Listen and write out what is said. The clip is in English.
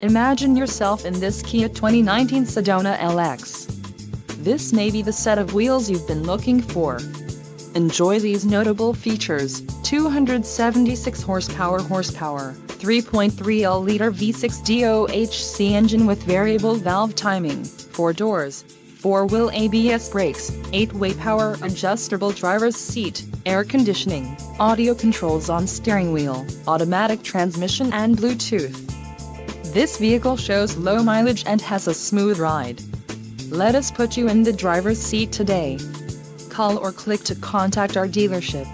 Imagine yourself in this Kia 2019 Sedona LX. This may be the set of wheels you've been looking for. Enjoy these notable features: 276 horsepower, 3.3L V6 DOHC engine with variable valve timing, 4 doors, 4-wheel ABS brakes, 8-way power adjustable driver's seat, air conditioning, audio controls on steering wheel, automatic transmission and Bluetooth. This vehicle shows low mileage and has a smooth ride. Let us put you in the driver's seat today. Call or click to contact our dealership.